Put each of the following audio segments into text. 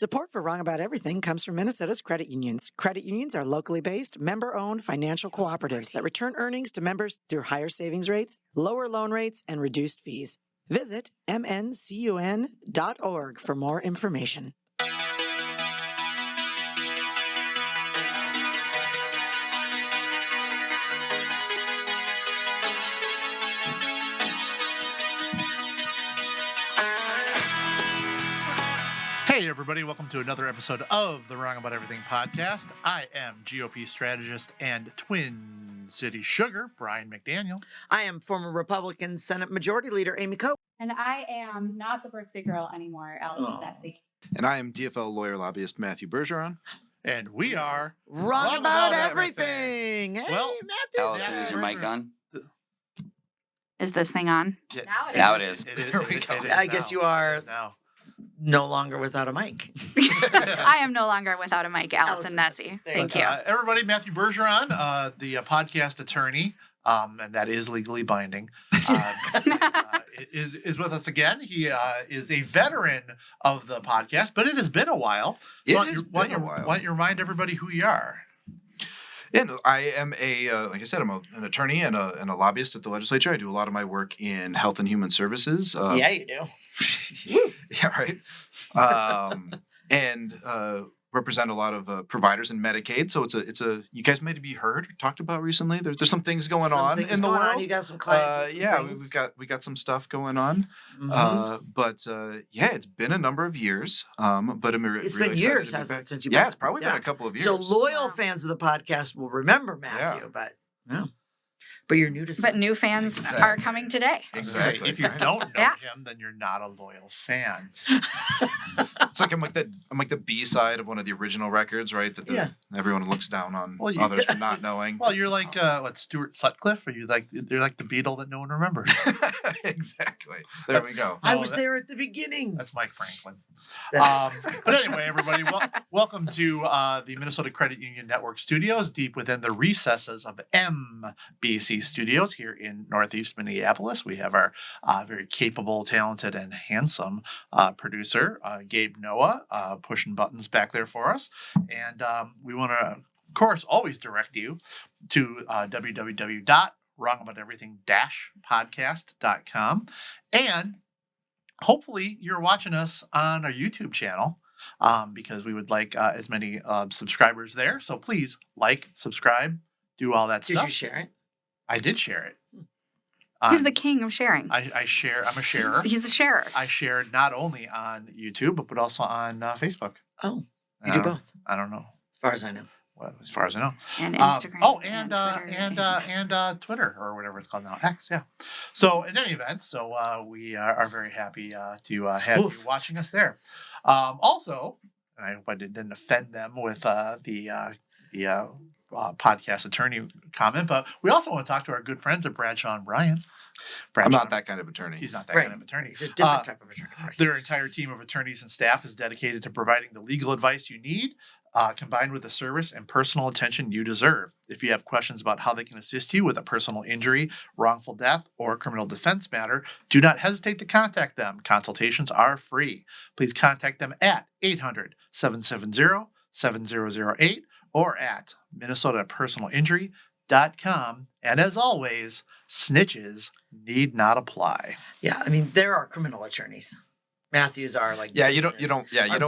Support for Wrong About Everything comes from Minnesota's credit unions. Credit unions are locally based, member-owned financial cooperatives that return earnings to members through higher savings rates, lower loan rates, and reduced fees. Visit mncun.org for more information. Hey, everybody. Welcome to another episode of the Wrong About Everything podcast. I am GOP strategist and Twin City Sugar, Brian McDaniel. I am former Republican Senate Majority Leader Amy Coe. And I am not the birthday girl anymore, Allison Nazzi. And I am DFL lawyer lobbyist Matthew Bergeron. And we are Wrong About Everything. Hey, Well, Matthew. Allison, is your mic on? Is this thing on? Yeah, Now it is. There we go. I guess you are It is now. no longer without a mic. I am no longer without a mic, Allison Nazzi. There Thank But, you. Everybody, Matthew Bergeron, the podcast attorney, and that is legally binding, is with us again. He is a veteran of the podcast, but it has been a while. So why don't you remind everybody who you are? Yeah, no, I am like I said, I'm an attorney and a lobbyist at the legislature. I do a lot of my work in health and human services. Yeah, you do. Yeah, right. And represent a lot of providers in Medicaid. So it's a you guys may be heard or talked about recently. There's some things going on in the world. You got some clients. Yeah, we got some stuff going on. But it's been a number of years. But I'm It's really been excited years, to be hasn't back. it, since you Yeah, been- it's probably been a couple of years. So loyal fans of the podcast will remember Matthew, but you're new to But new fans Exactly. are coming today. Exactly. If you don't know Yeah. him, then you're not a loyal fan. It's like I'm like the B side of one of the original records, right? That everyone looks down on others for not knowing. Well, you're like Stuart Sutcliffe, or you're like the Beatle that no one remembers. Exactly. There we go. I was there at the beginning. That's Mike Franklin. That But anyway, everybody, welcome to the Minnesota Credit Union Network studios, deep within the recesses of MBC Studios here in Northeast Minneapolis. We have our very capable, talented, and handsome producer, Gabe Noah, pushing buttons back there for us. And we want to, of course, always direct you to www.wrongabouteverything-podcast.com. And hopefully you're watching us on our YouTube channel, because we would like as many subscribers there. So please like, subscribe, do all that Did stuff. you share it? I did share it. He's the king of sharing. I share. I'm a sharer. He's a sharer. I shared not only on YouTube but also on Facebook. Oh, you do both, I don't know. as far as I know. Well, as far as I know. And Instagram. And Twitter. Twitter, or whatever it's called now, X. Yeah. So in any event, we are very happy to have you watching us there. Also, and I hope I didn't offend them with the podcast attorney comment, but we also want to talk to our good friends at Bradshaw Bryant. I'm not that kind of attorney. He's not that Right. kind of attorney. He's a different type of attorney. Their entire team of attorneys and staff is dedicated to providing the legal advice you need, combined with the service and personal attention you deserve. If you have questions about how they can assist you with a personal injury, wrongful death, or criminal defense matter, do not hesitate to contact them. Consultations are free. Please contact them at 800-770-7008 or at minnesotapersonalinjury.com. And as always, snitches need not apply. Yeah, I mean, there are criminal attorneys. Matthews are like You don't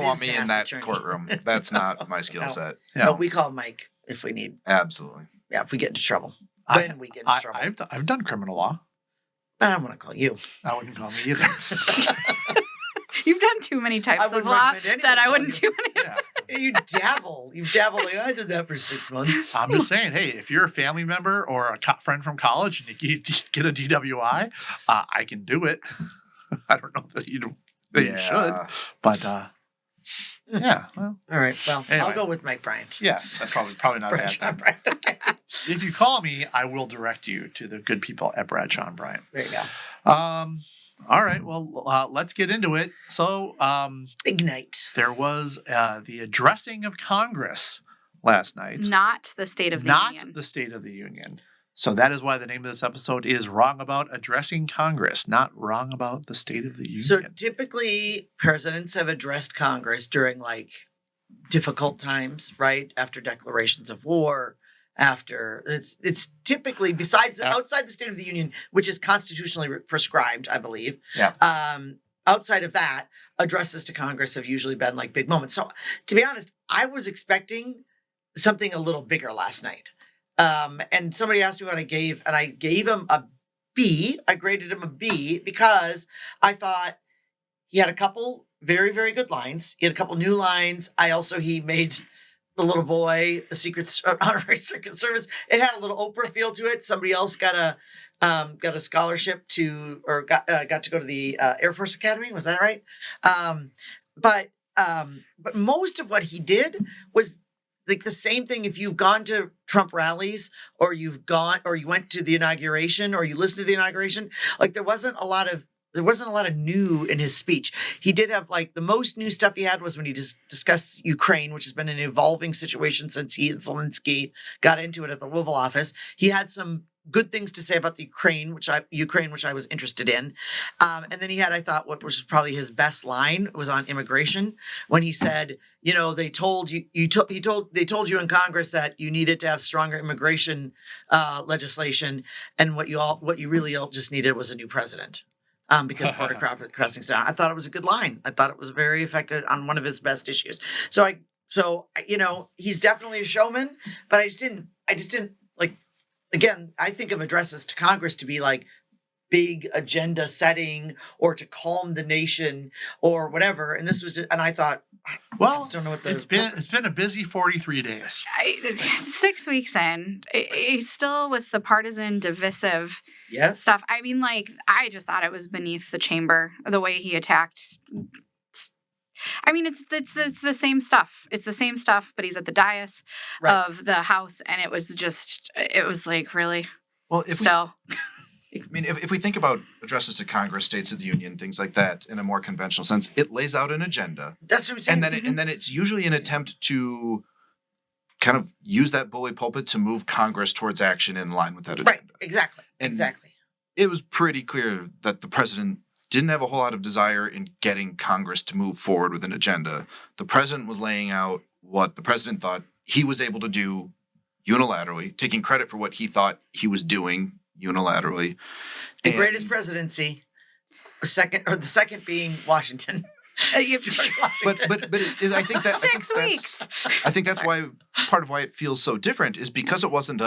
want me in business that attorney. courtroom. That's not my skill No. set. Yeah. But we call Mike if we need. Absolutely. Yeah, if we get into trouble. I- When we get into trouble. I've done criminal law. But I don't want to call you. I wouldn't call me either. You've done too many I types of wouldn't law recommend anyone that I call wouldn't do any. Yeah. You dabble. You dabble. Like, I did that for 6 months. I'm just saying, hey, if you're a family member or a friend from college and you get a DWI, I can do it. I don't know that you should, but yeah. Well, All right. Well, Anyway. I'll go with Mike Bryant. yeah, that's probably not a bad Bradshaw thing. Bryant. Okay. If you call me, I will direct you to the good people at Bradshaw Bryant. There you go. All right. Well, let's get into it. So, Ignite. there was the addressing of Congress last night. Not the State of the Not Union. the State of the Union. So that is why the name of this episode is Wrong About Addressing Congress, not Wrong About the State of the Union. So typically, presidents have addressed Congress during like difficult times, right? After declarations of war, after it's typically besides outside the State of the Union, which is constitutionally prescribed, I believe. Yeah. Outside of that, addresses to Congress have usually been like big moments. So to be honest, I was expecting something a little bigger last night. And somebody asked me what I gave, and I gave him a B. I graded him a B because I thought he had a couple very, very good lines. He had a couple new lines. He made the little boy a honorary Secret Service. It had a little Oprah feel to it. Somebody else got a scholarship got to go to the Air Force Academy. Was that right? But most of what he did was like the same thing. If you've gone to Trump rallies or you went to the inauguration or you listened to the inauguration, like there wasn't a lot of new in his speech. He did have like the most new stuff he had was when he discussed Ukraine, which has been an evolving situation since he and Zelensky got into it at the Oval Office. He had some good things to say about the Ukraine, which I was interested in. And then he had, I thought, what was probably his best line was on immigration when he said, they told you in Congress that you needed to have stronger immigration legislation, and what you really all just needed was a new president. Because border crossings down. I thought it was a good line. I thought it was very effective on one of his best issues. So he's definitely a showman, but I just didn't like. Again, I think of addresses to Congress to be like big agenda setting or to calm the nation or whatever. And this was just, and I thought, I just don't know what it's been a busy 43 days. 6 weeks in, he's still with the partisan divisive stuff. I mean, like, I just thought it was beneath the chamber, the way he attacked. I mean, it's the same stuff. It's the same stuff, but he's at the dais of the House, and it was like, really? Well, if we think about addresses to Congress, States of the Union, things like that, in a more conventional sense, it lays out an agenda. That's what I'm saying. And then it's usually an attempt to kind of use that bully pulpit to move Congress towards action in line with that agenda. Right, exactly. Exactly. It was pretty clear that the president didn't have a whole lot of desire in getting Congress to move forward with an agenda. The president was laying out what the president thought he was able to do unilaterally, taking credit for what he thought he was doing unilaterally. The greatest presidency, the second being Washington. But I think that 6 weeks. I think that's why part of why it feels so different is because it wasn't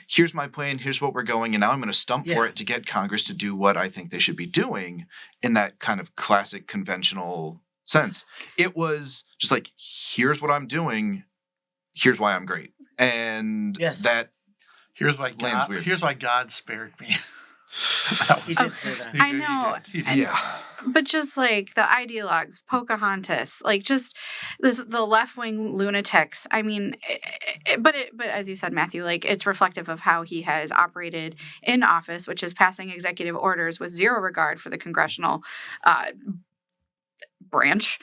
here's my plan, here's what we're going, and now I'm going to stump for it to get Congress to do what I think they should be doing in that kind of classic conventional sense. It was just like, here's what I'm doing, here's why I'm great, and that here's why God spared me. He did say that. I know. He did. But just like the ideologues, Pocahontas, like just the left-wing lunatics. I mean, but as you said, Matthew, like it's reflective of how he has operated in office, which is passing executive orders with zero regard for the congressional branch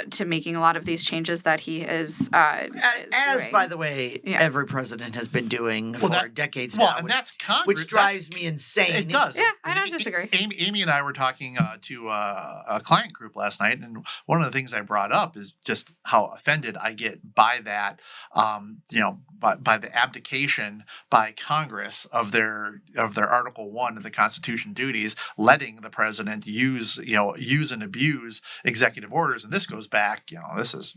to making a lot of these changes that he is doing. By the way, every president has been doing for decades now. And that's Congress. Which drives me insane. It does. Yeah, I don't disagree. Amy and I were talking to a client group last night, and one of the things I brought up is just how offended I get by that, by the abdication by Congress of their Article 1 of the Constitution duties, letting the president use and abuse executive orders. And this goes back, this is,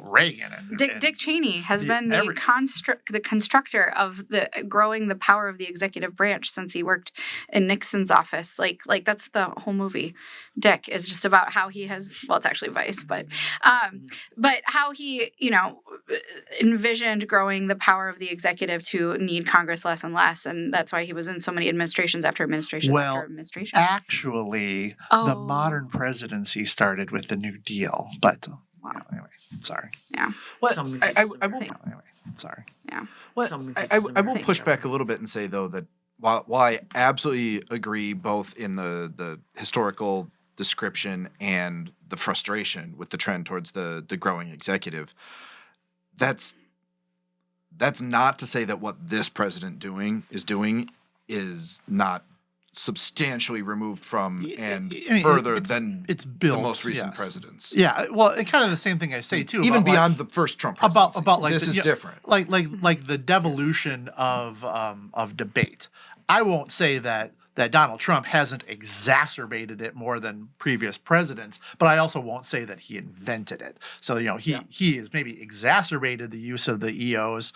Reagan and Dick Cheney has been the constructor of growing the power of the executive branch since he worked in Nixon's office. Like that's the whole movie. Dick is just about how he has, well, it's actually Vice, but how he, envisioned growing the power of the executive to need Congress less and less. And that's why he was in so many administrations after administration after administration. Actually, the modern presidency started with the New Deal, but anyway, sorry. Yeah. Well, I will. Anyway, sorry. Yeah. Well, I will push back a little bit and say though that while I absolutely agree both in the historical description and the frustration with the trend towards the growing executive, that's that's not to say that what this president is doing is not substantially removed from and further than it's built, the most recent presidents. Yeah, well, and kind of the same thing I say too. Even beyond the first Trump presidency. about like this is different. Like the devolution of debate. I won't say that Donald Trump hasn't exacerbated it more than previous presidents, but I also won't say that he invented it. So he has maybe exacerbated the use of the EOs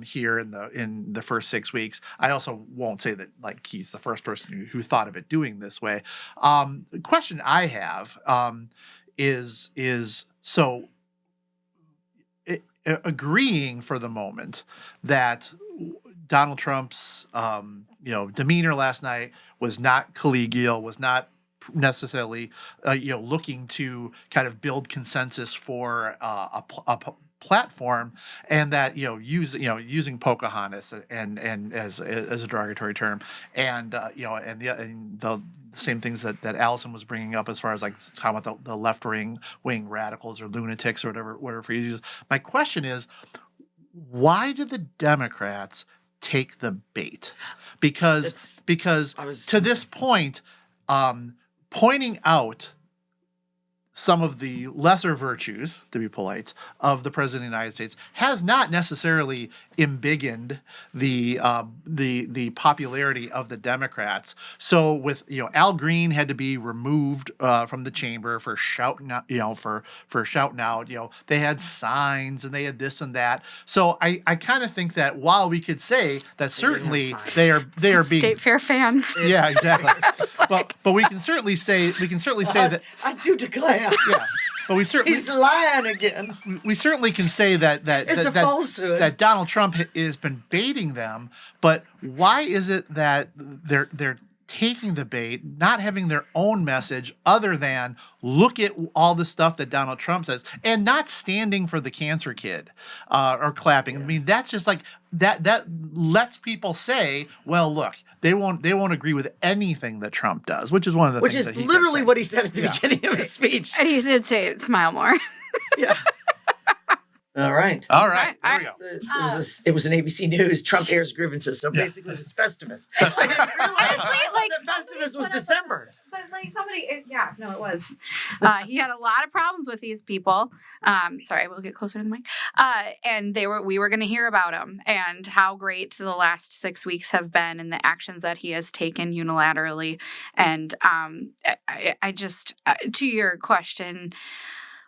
here in the first 6 weeks. I also won't say that like he's the first person who thought of it doing this way. The question I have is so agreeing for the moment that Donald Trump's demeanor last night was not collegial, was not necessarily looking to kind of build consensus for a platform, and that using Pocahontas and as a derogatory term, and the same things that Allison was bringing up as far as like how about the left wing radicals or lunatics or whatever he uses. My question is, why do the Democrats take the bait? Because to this point, pointing out some of the lesser virtues, to be polite, of the president of the United States has not necessarily embiggened the popularity of the Democrats. So with Al Green had to be removed from the chamber for shouting out, for shouting out. They had signs and they had this and that. So I kind of think that while we could say that certainly they are being State Fair fans. Yeah, exactly. but we can certainly say that I do declare. yeah, but we certainly He's lying again. We certainly can say that It's a falsehood. that Donald Trump has been baiting them. But why is it that they're taking the bait, not having their own message other than look at all the stuff that Donald Trump says, and not standing for the cancer kid or clapping? I mean, that's just like that lets people say, well, look, they won't agree with anything that Trump does, which is one of the things that he literally what he said at the beginning of his speech. And he did say, smile more. Yeah. All right. There we go. It was an ABC News. Trump airs grievances, so basically it was Festivus. I just realized that Festivus was December. But like somebody, it was. He had a lot of problems with these people. Sorry, we'll get closer to the mic. And we were going to hear about him and how great the last 6 weeks have been and the actions that he has taken unilaterally. And I just, to your question,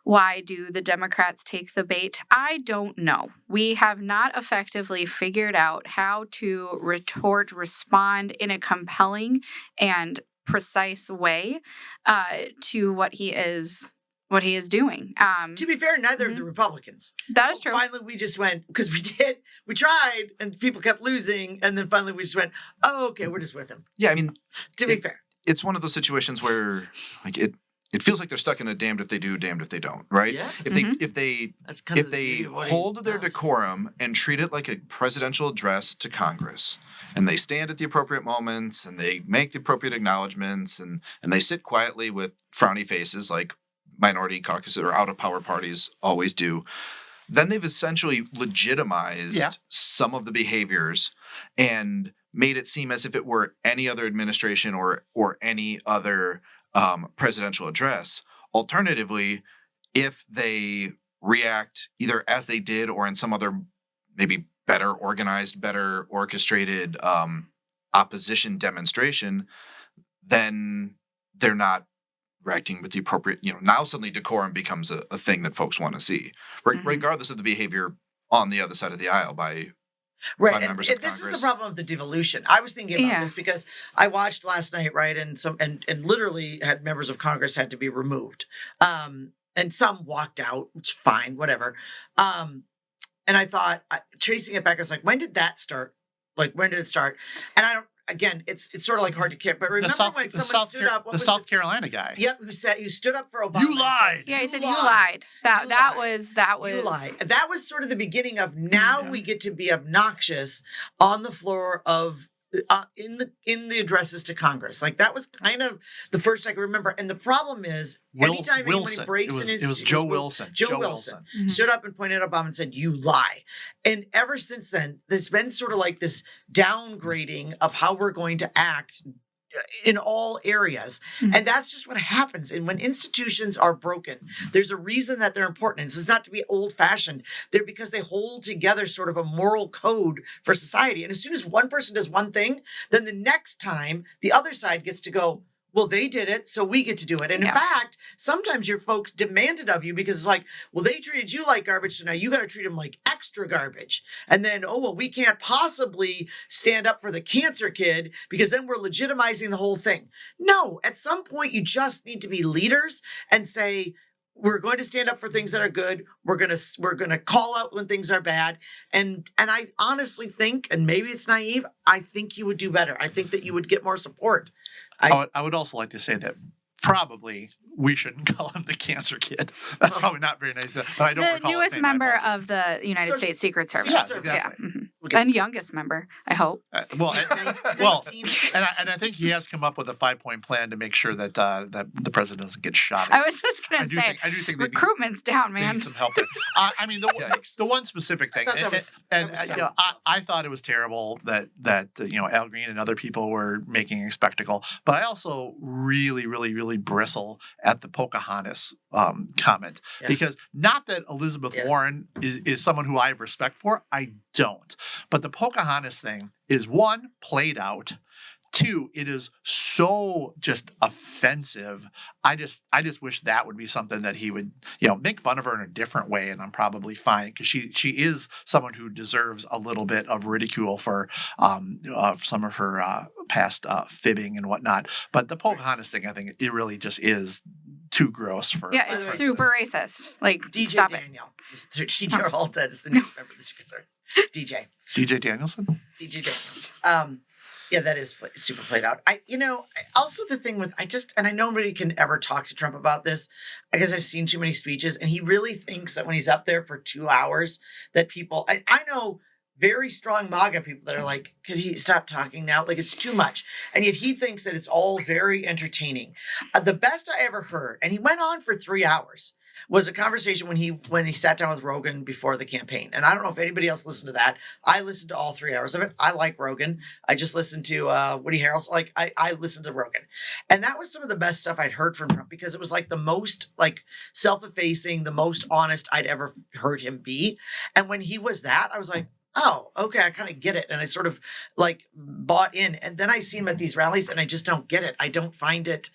why do the Democrats take the bait? I don't know. We have not effectively figured out how to respond in a compelling and precise way to what he is doing. To be fair, neither of the Republicans. That is true. Finally, we just went, because we tried, and people kept losing, and then finally we just went, oh, okay, we're just with him. Yeah, I mean, to be fair. It's one of those situations where like it feels like they're stuck in a damned if they do, damned if they don't, right? Yes. If they hold their decorum and treat it like a presidential address to Congress, and they stand at the appropriate moments and they make the appropriate acknowledgments and they sit quietly with frowny faces like minority caucuses or out of power parties always do, then they've essentially legitimized some of the behaviors and made it seem as if it were any other administration or any other presidential address. Alternatively, if they react either as they did or in some other maybe better organized, better orchestrated opposition demonstration, then they're not reacting with the appropriate, now suddenly decorum becomes a thing that folks want to see, regardless of the behavior on the other side of the aisle by members of Congress. This is the problem of the devolution. I was thinking about this because I watched last night, right, and literally had members of Congress had to be removed, and some walked out, which is fine, whatever. And I thought, tracing it back, I was like, when did that start? Like, when did it start? And I don't. Again, it's sort of like hard to care, but remember when someone stood up? The South Carolina guy. Yep, who stood up for Obama. You lied. Yeah, he said you lied. That was. You lied. That was sort of the beginning of now we get to be obnoxious on the floor of in the addresses to Congress. Like that was kind of the first I can remember. And the problem is, anytime Wilson. anyone breaks in his, it was Joe Wilson. Joe Wilson stood up and pointed at Obama and said, "You lie." And ever since then, there's been sort of like this downgrading of how we're going to act in all areas. And that's just what happens. And when institutions are broken, there's a reason that they're important. And this is not to be old fashioned. They're because they hold together sort of a moral code for society. And as soon as one person does one thing, then the next time the other side gets to go, well, they did it, so we get to do it. And in fact, sometimes your folks demand it of you because it's like, well, they treated you like garbage, so now you got to treat them like extra garbage. And then, oh, well, we can't possibly stand up for the cancer kid because then we're legitimizing the whole thing. No, at some point, you just need to be leaders and say, we're going to stand up for things that are good. We're going to call out when things are bad. And I honestly think, and maybe it's naive, I think you would do better. I think that you would get more support. I would also like to say that probably we shouldn't call him the cancer kid. That's probably not very nice. But I don't the recall newest member of the United States Secret Service. Yes, Yeah. definitely. And youngest member, I hope. And I think he has come up with a 5-point plan to make sure that that the president doesn't get shot. I was just going to say, I do think recruitment's down, they man. need some help there. I mean, the one specific thing, I thought it was terrible that Al Green and other people were making a spectacle, but I also really, really, really bristle at the Pocahontas comment because not that Elizabeth Warren is someone who I have respect for, I don't. But the Pocahontas thing is, one, played out. Two, it is so just offensive. I just wish that would be something that he would, make fun of her in a different way, and I'm probably fine because she is someone who deserves a little bit of ridicule for some of her past fibbing and whatnot. But the Pocahontas thing, I think it really just is too gross for. Yeah, it's super racist. Like, DJ stop Daniel is 13-year-old that is the new member of the Secret Service. DJ Danielson. DJ Daniel. Yeah, that is super played out. Also the thing with, and I know nobody can ever talk to Trump about this. I guess I've seen too many speeches, and he really thinks that when he's up there for 2 hours, that people, I know very strong MAGA people that are like, could he stop talking now? Like, it's too much. And yet he thinks that it's all very entertaining. The best I ever heard, and he went on for 3 hours, was a conversation when he sat down with Rogan before the campaign. And I don't know if anybody else listened to that. I listened to all 3 hours of it. I like Rogan. I just listened to Woody Harrelson. Like, I listened to Rogan. And that was some of the best stuff I'd heard from Trump because it was like the most like self-effacing, the most honest I'd ever heard him be. And when he was that, I was like, oh, okay, I kind of get it. And I sort of like bought in. And then I see him at these rallies and I just don't get it. I don't find it,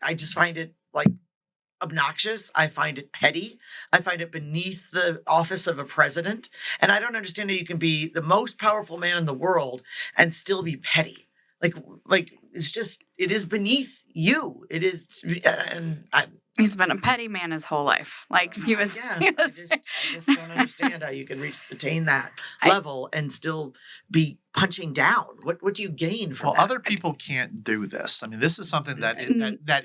I just find it like obnoxious. I find it petty. I find it beneath the office of a president. And I don't understand how you can be the most powerful man in the world and still be petty. Like it's just, it is beneath you. It is, and he's been a petty man his whole life. Like he was. I just don't understand how you can attain that level and still be punching down. What do you gain from that? Other people can't do this. I mean, this is something that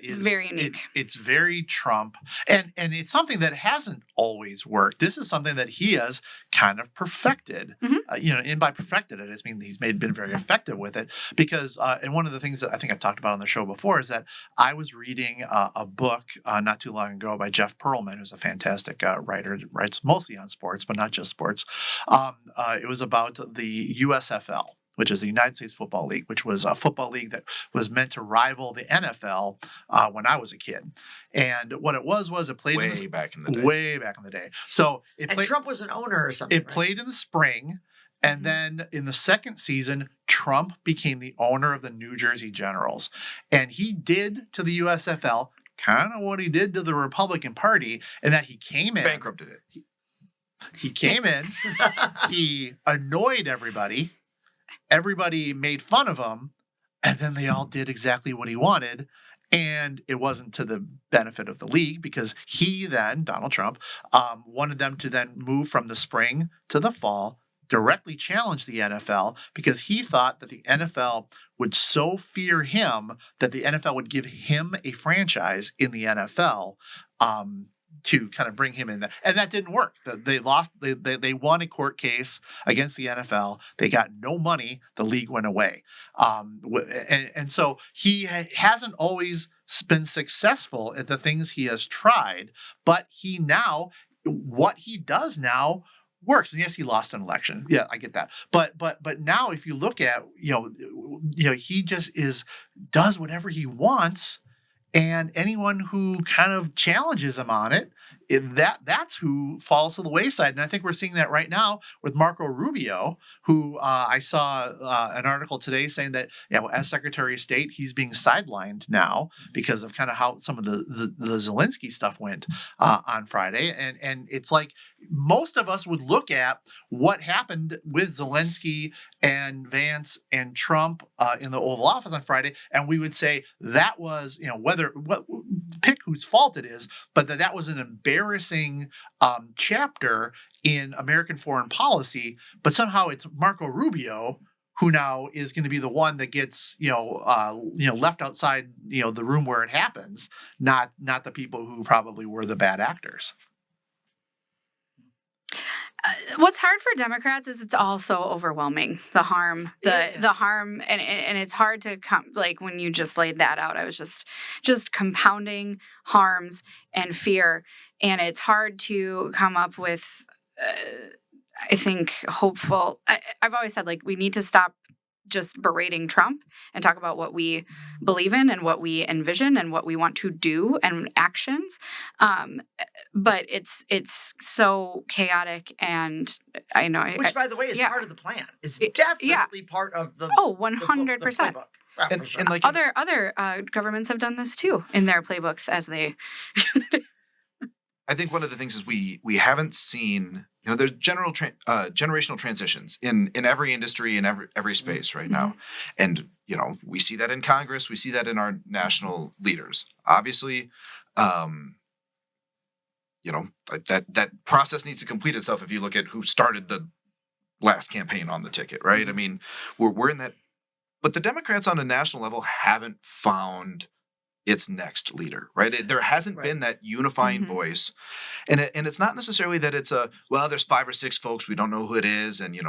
is very unique. It's very Trump, and it's something that hasn't always worked. This is something that he has kind of perfected. And by perfected it, I mean he's been very effective with it. Because and one of the things that I think I've talked about on the show before is that I was reading a book not too long ago by Jeff Pearlman, who's a fantastic writer, writes mostly on sports, but not just sports. It was about the USFL, which is the United States Football League, which was a football league that was meant to rival the NFL when I was a kid. And what it was it played way back in the day. Way back in the day. So Trump was an owner or something. It played in the spring. And then in the second season, Trump became the owner of the New Jersey Generals. And he did to the USFL kind of what he did to the Republican Party, in that he came in. Bankrupted it. He came in. He annoyed everybody. Everybody made fun of him. And then they all did exactly what he wanted. And it wasn't to the benefit of the league because he then, Donald Trump, wanted them to then move from the spring to the fall, directly challenge the NFL because he thought that the NFL would so fear him that the NFL would give him a franchise in the NFL to kind of bring him in there. And that didn't work. They lost. They won a court case against the NFL. They got no money. The league went away. And so he hasn't always been successful at the things he has tried, but what he does now works. And yes, he lost an election. Yeah, I get that. But now if you look at, he just does whatever he wants. And anyone who kind of challenges him on it, that's who falls to the wayside. And I think we're seeing that right now with Marco Rubio, who I saw an article today saying that as Secretary of State, he's being sidelined now because of kind of how some of the Zelensky stuff went on Friday. And it's like most of us would look at what happened with Zelensky and Vance and Trump in the Oval Office on Friday, and we would say that was, pick whose fault it is, but that was an embarrassing chapter in American foreign policy. But somehow it's Marco Rubio who now is going to be the one that gets left outside the room where it happens, not the people who probably were the bad actors. What's hard for Democrats is it's all so overwhelming. The harm, the harm, and it's hard to when you just laid that out. I was just compounding harms and fear, and it's hard to come up with. I think hopeful. I've always said we need to stop just berating Trump and talk about what we believe in and what we envision and what we want to do and actions. But it's so chaotic, and I know. Which, by the way, is part of the plan. Is definitely part of the 100%. And other governments have done this too in their playbooks as they. I think one of the things is we haven't seen. There's generational transitions in every industry, in every space right now. And, we see that in Congress. We see that in our national leaders. Obviously, that process needs to complete itself if you look at who started the last campaign on the ticket, right? I mean, we're in that. But the Democrats on a national level haven't found its next leader, right? There hasn't been that unifying voice. And it's not necessarily that it's there's 5 or 6 folks, we don't know who it is. And,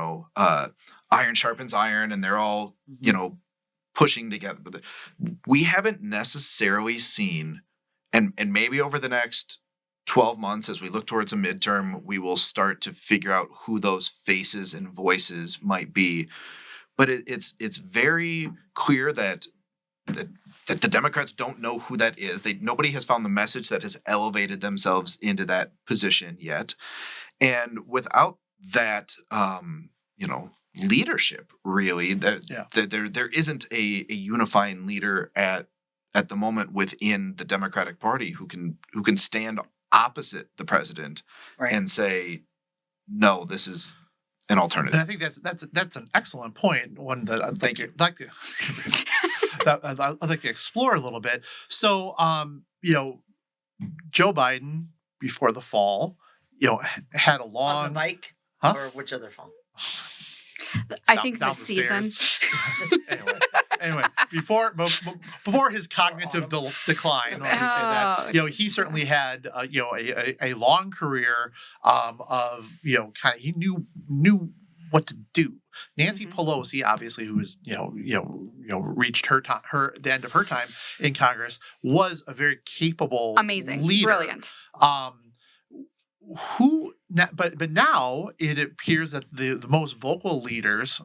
iron sharpens iron and they're all, pushing together. But we haven't necessarily seen, and maybe over the next 12 months, as we look towards a midterm, we will start to figure out who those faces and voices might be. But it's very clear that the Democrats don't know who that is. Nobody has found the message that has elevated themselves into that position yet. And without that, leadership, really, there isn't a unifying leader at the moment within the Democratic Party who can stand opposite the president and say, no, this is an alternative. And I think that's an excellent point. One that I'd like to I'd like to explore a little bit. So, Joe Biden before the fall, had a long on the mic, or which other fall? I think the season. Anyway, before his cognitive decline, let me say that, he certainly had a long career of kind of he knew what to do. Nancy Pelosi, obviously, who was reached the end of her time in Congress, was a very capable, amazing leader. Brilliant. But now it appears that the most vocal leaders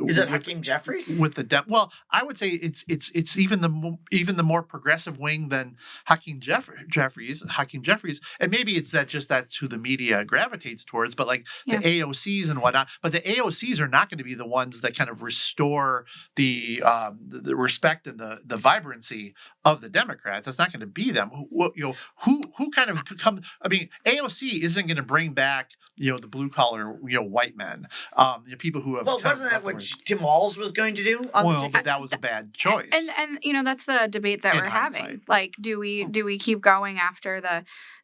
is it Hakeem Jeffries with the I would say it's even the more progressive wing than Hakeem Jeffries, and maybe it's that's who the media gravitates towards, but the AOCs and whatnot. But the AOCs are not going to be the ones that kind of restore the respect and the vibrancy of the Democrats. That's not going to be them. Who kind of come? I mean, AOC isn't going to bring back the blue collar white men, people who have. Well, wasn't that what Tim Walz was going to do on the ticket? But that was a bad choice. And that's the debate that we're having. Do we keep going after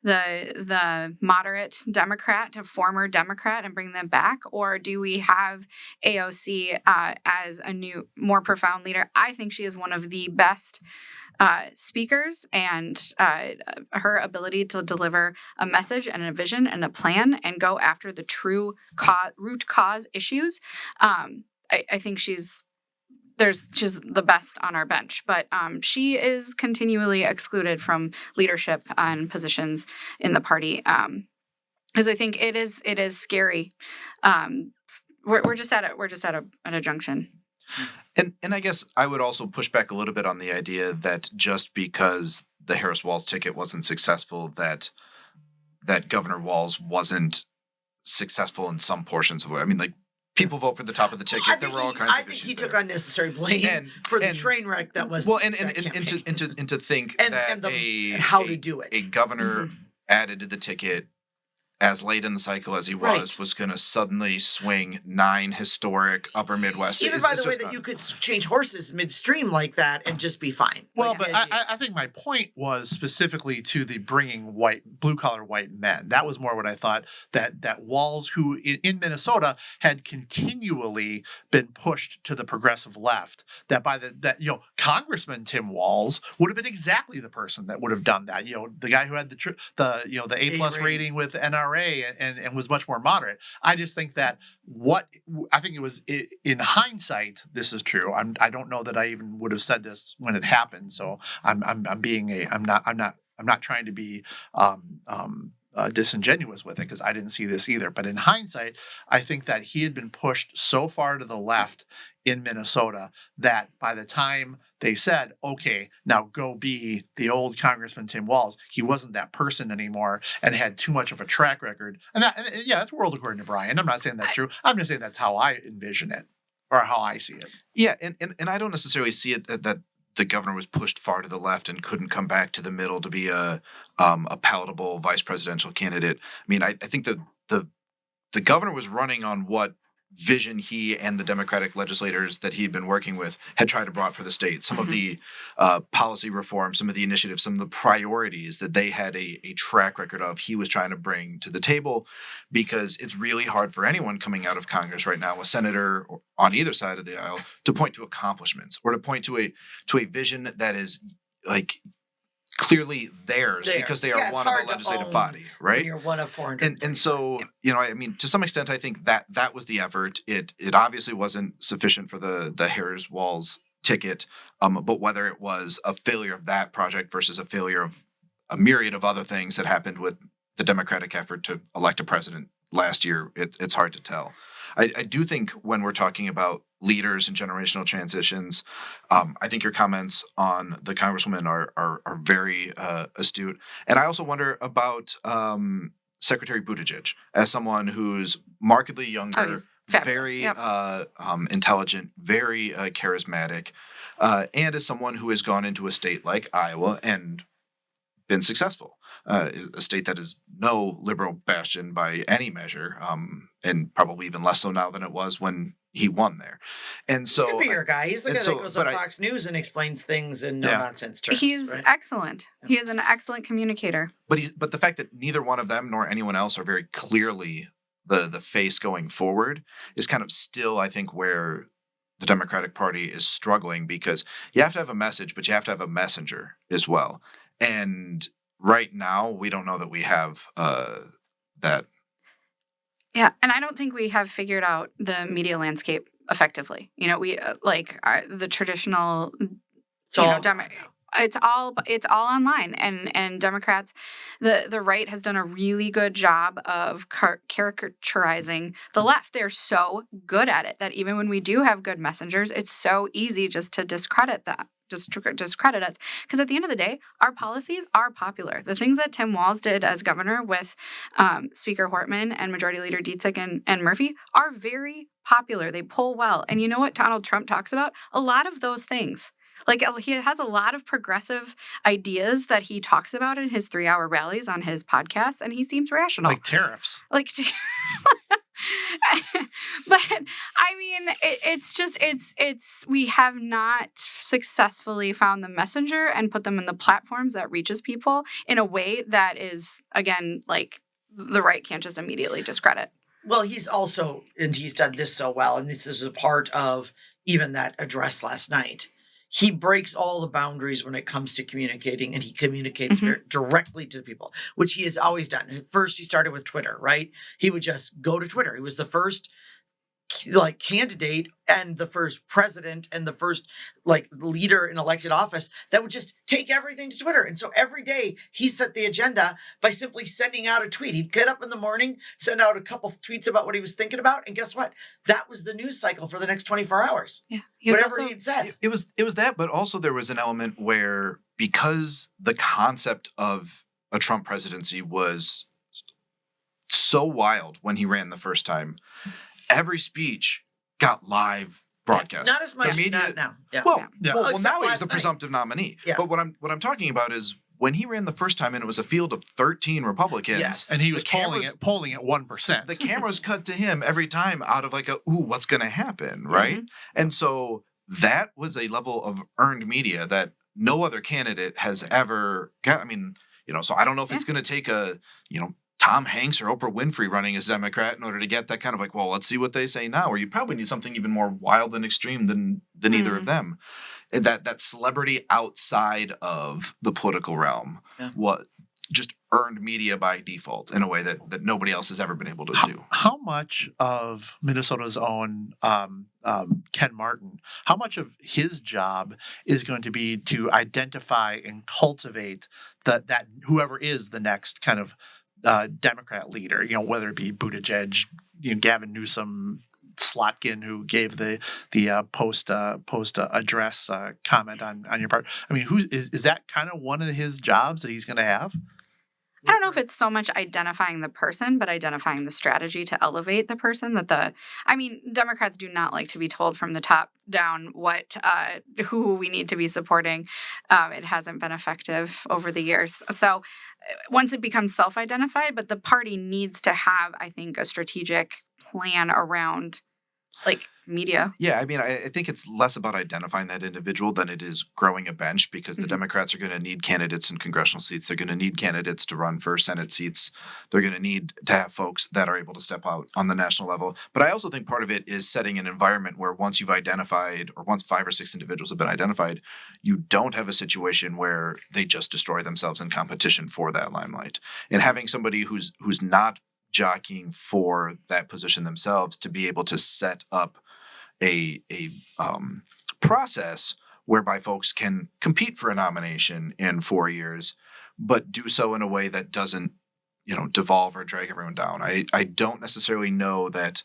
the moderate Democrat, a former Democrat, and bring them back, or do we have AOC as a new, more profound leader? I think she is one of the best speakers and her ability to deliver a message and a vision and a plan and go after the true root cause issues. I think she's the best on our bench, but she is continually excluded from leadership and positions in the party. Because I think it is scary. We're just at a junction. And I guess I would also push back a little bit on the idea that just because the Harris-Walz ticket wasn't successful, that Governor Walz wasn't successful in some portions of it. I mean, like, people vote for the top of the ticket. There were all kinds of issues. I think he took unnecessary blame for the train wreck that was. Well, and to think that how to do it. A governor added to the ticket as late in the cycle as he was going to suddenly swing 9 historic Upper Midwest. Even by the way that you could change horses midstream like that and just be fine. Well, but I think my point was specifically to the bringing blue-collar white men. That was more what I thought, that Walz, who in Minnesota had continually been pushed to the progressive left, that Congressman Tim Walz would have been exactly the person that would have done that. The guy who had the A+ rating with NRA and was much more moderate. I just think that I think it was in hindsight, this is true. I don't know that I even would have said this when it happened. So I'm not trying to be disingenuous with it, because I didn't see this either. But in hindsight, I think that he had been pushed so far to the left in Minnesota that by the time they said, okay, now go be the old Congressman Tim Walz, he wasn't that person anymore and had too much of a track record. And that's world according to Brian. I'm not saying that's true. I'm just saying that's how I envision it, or how I see it. Yeah, and I don't necessarily see it that the governor was pushed far to the left and couldn't come back to the middle to be a palatable vice presidential candidate. I mean, I think the governor was running on what vision he and the Democratic legislators that he'd been working with had tried to brought for the state. Some of the policy reforms, some of the initiatives, some of the priorities that they had a track record of, he was trying to bring to the table, because it's really hard for anyone coming out of Congress right now, a senator on either side of the aisle, to point to accomplishments or to point to a vision that is like clearly theirs because they are one of the legislative body, right? You're one of 400. And so, I mean, to some extent, I think that was the effort. It obviously wasn't sufficient for the Harris-Walz ticket, but whether it was a failure of that project versus a failure of a myriad of other things that happened with the Democratic effort to elect a president last year, it's hard to tell. I do think when we're talking about leaders and generational transitions, I think your comments on the Congresswoman are very astute. And I also wonder about Secretary Buttigieg as someone who's markedly younger, very intelligent, very charismatic, and as someone who has gone into a state like Iowa and been successful, a state that is no liberal bastion by any measure, and probably even less so now than it was when he won there. And so, he could be your guy. He's the guy that goes on Fox News and explains things in no-nonsense terms. He's excellent. He is an excellent communicator. But the fact that neither one of them nor anyone else are very clearly the face going forward is kind of still, I think, where the Democratic Party is struggling, because you have to have a message, but you have to have a messenger as well. And right now, we don't know that we have that. Yeah, and I don't think we have figured out the media landscape effectively. We the traditional. It's all online, and Democrats, the right has done a really good job of caricaturizing the left. They're so good at it that even when we do have good messengers, it's so easy just to discredit them. Discredit us, because at the end of the day, our policies are popular. The things that Tim Walz did as governor with Speaker Hortman and Majority Leader Dietzig and Murphy are very popular. They poll well. And you know what Donald Trump talks about? A lot of those things. Like, he has a lot of progressive ideas that he talks about in his 3-hour rallies on his podcast, and he seems rational. Like tariffs. But I mean, it's we have not successfully found the messenger and put them in the platforms that reaches people in a way that is, again, like, the right can't just immediately discredit. Well, he's done this so well, and this is a part of even that address last night. he breaks all the boundaries when it comes to communicating, and he communicates very directly to the people, which he has always done. At first, he started with Twitter, right? He would just go to Twitter. He was the first candidate and the first president and the first leader in elected office that would just take everything to Twitter. And so every day he set the agenda by simply sending out a tweet. He'd get up in the morning, send out a couple of tweets about what he was thinking about, and guess what? That was the news cycle for the next 24 hours. Yeah, whatever he'd said. It was that, but also there was an element where, because the concept of a Trump presidency was so wild when he ran the first time, every speech got live broadcast. Not as much not now. Yeah. Well, Yeah. well, now he's last the night. presumptive nominee. Yeah. But what I'm talking about is when he ran the first time and it was a field of 13 Republicans. Yes. And he was the polling cameras- at 1%. The cameras cut to him every time out of what's going to happen, right? And so that was a level of earned media that no other candidate has ever got. I mean, so I don't know if it's going to take Tom Hanks or Oprah Winfrey running as Democrat in order to get that kind of let's see what they say now. Or you probably need something even more wild and extreme than either of them. That celebrity outside of the political realm what just earned media by default in a way that nobody else has ever been able to do. How much of Minnesota's own Ken Martin, how much of his job is going to be to identify and cultivate that whoever is the next kind of Democrat leader, whether it be Buttigieg, Gavin Newsom, Slotkin, who gave the post address comment on your part. I mean, is that kind of one of his jobs that he's going to have? I don't know if it's so much identifying the person, but identifying the strategy to elevate the person. Democrats do not like to be told from the top down who we need to be supporting. It hasn't been effective over the years. So once it becomes self-identified, but the party needs to have, I think, a strategic plan around media. Yeah, I mean, I think it's less about identifying that individual than it is growing a bench, because the Democrats are going to need candidates in congressional seats. They're going to need candidates to run for Senate seats. They're going to need to have folks that are able to step out on the national level. But I also think part of it is setting an environment where once 5 or 6 individuals have been identified, you don't have a situation where they just destroy themselves in competition for that limelight. And having somebody who's not jockeying for that position themselves to be able to set up a process whereby folks can compete for a nomination in 4 years, but do so in a way that doesn't, devolve or drag everyone down. I don't necessarily know that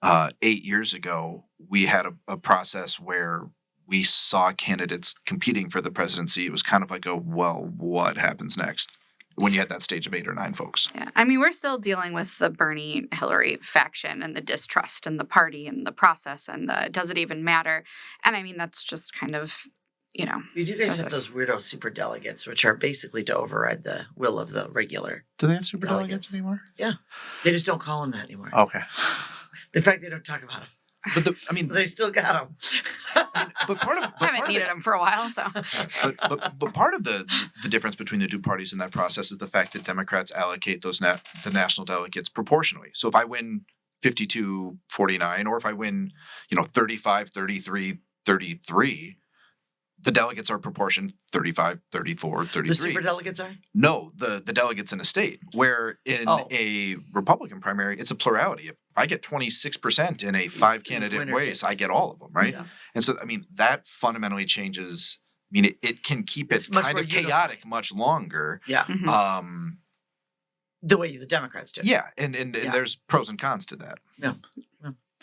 8 years ago we had a process where we saw candidates competing for the presidency. It was kind of what happens next? When you had that stage of 8 or 9 folks. Yeah. I mean, we're still dealing with the Bernie-Hillary faction and the distrust and the party and the process and does it even matter? And I mean, that's just kind of, You do guys have those weirdo super delegates, which are basically to override the will of the regular. Do they have super delegates anymore? Yeah. They just don't call them that anymore. Okay. The fact they don't talk about them. But they still got them. But part of I haven't needed them for a while, so. but part of the difference between the two parties in that process is the fact that Democrats allocate the national delegates proportionally. So if I win 52-49, or if I win 35-33-33, the delegates are proportioned 35, 34, 33. The super delegates are? No, the delegates in a state, where in a Republican primary, it's a plurality. If I get 26% in a 5-candidate race, I get all of them, right? Yeah. And so, I mean, that fundamentally changes. I mean, it can keep it kind of chaotic much longer. Yeah. The way the Democrats do. Yeah, and there's pros and cons to that. Yeah.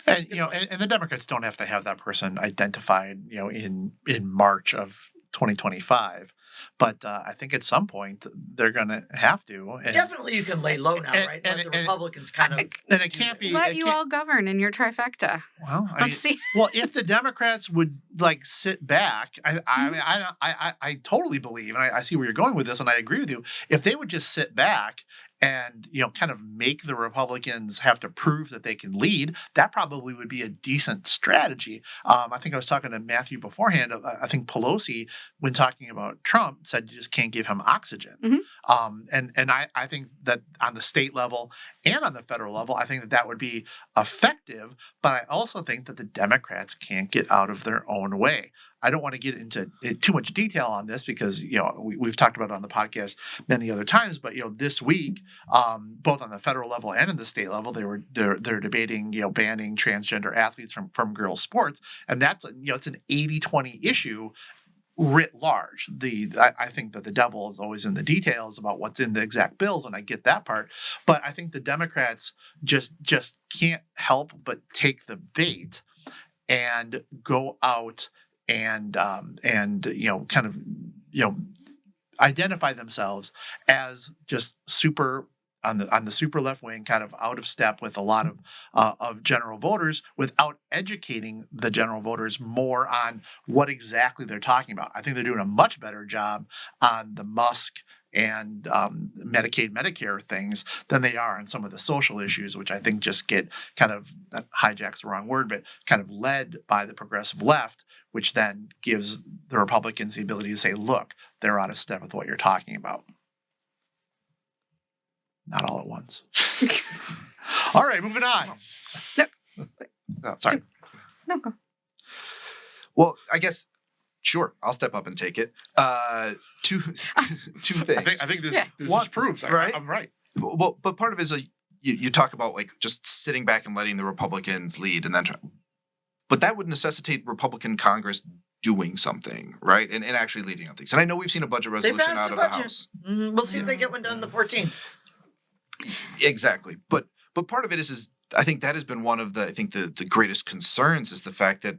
And and the Democrats don't have to have that person identified, in March of 2025. But I think at some point they're going to have to. And, definitely, you can lay low now, right? Let the Republicans kind of. And it can't be. Let you all govern in your trifecta. Well, let's see. Well, if the Democrats would sit back, I totally believe, and I see where you're going with this, and I agree with you. If they would just sit back and kind of make the Republicans have to prove that they can lead, that probably would be a decent strategy. I think I was talking to Matthew beforehand. I think Pelosi, when talking about Trump, said you just can't give him oxygen. And I think that on the state level and on the federal level, I think that would be effective. But I also think that the Democrats can't get out of their own way. I don't want to get into too much detail on this because, we've talked about it on the podcast many other times, but, this week, both on the federal level and in the state level, they're debating, banning transgender athletes from girls sports. And that's, it's an 80-20 issue writ large. I think that the devil is always in the details about what's in the exact bills, and I get that part. But I think the Democrats just can't help but take the bait and go out and kind of identify themselves as just super on the super left wing, kind of out of step with a lot of general voters, without educating the general voters more on what exactly they're talking about. I think they're doing a much better job on the Musk and Medicaid, Medicare things than they are on some of the social issues, which I think just get kind of, hijack's the wrong word, but kind of led by the progressive left, which then gives the Republicans the ability to say, look, they're out of step with what you're talking about. Not all at once. All right, moving on. No. Oh, sorry. No, go. Well, I guess, sure, I'll step up and take it. Two things. I think this just proves I'm right. Well, but part of it is you talk about like just sitting back and letting the Republicans lead, and then but that would necessitate Republican Congress doing something, right? And actually leading on things. And I know we've seen a budget resolution out of the House. Mm-hmm. We'll see if they get one done on the 14th. Exactly. But part of it is I think that has been one of the greatest concerns, is the fact that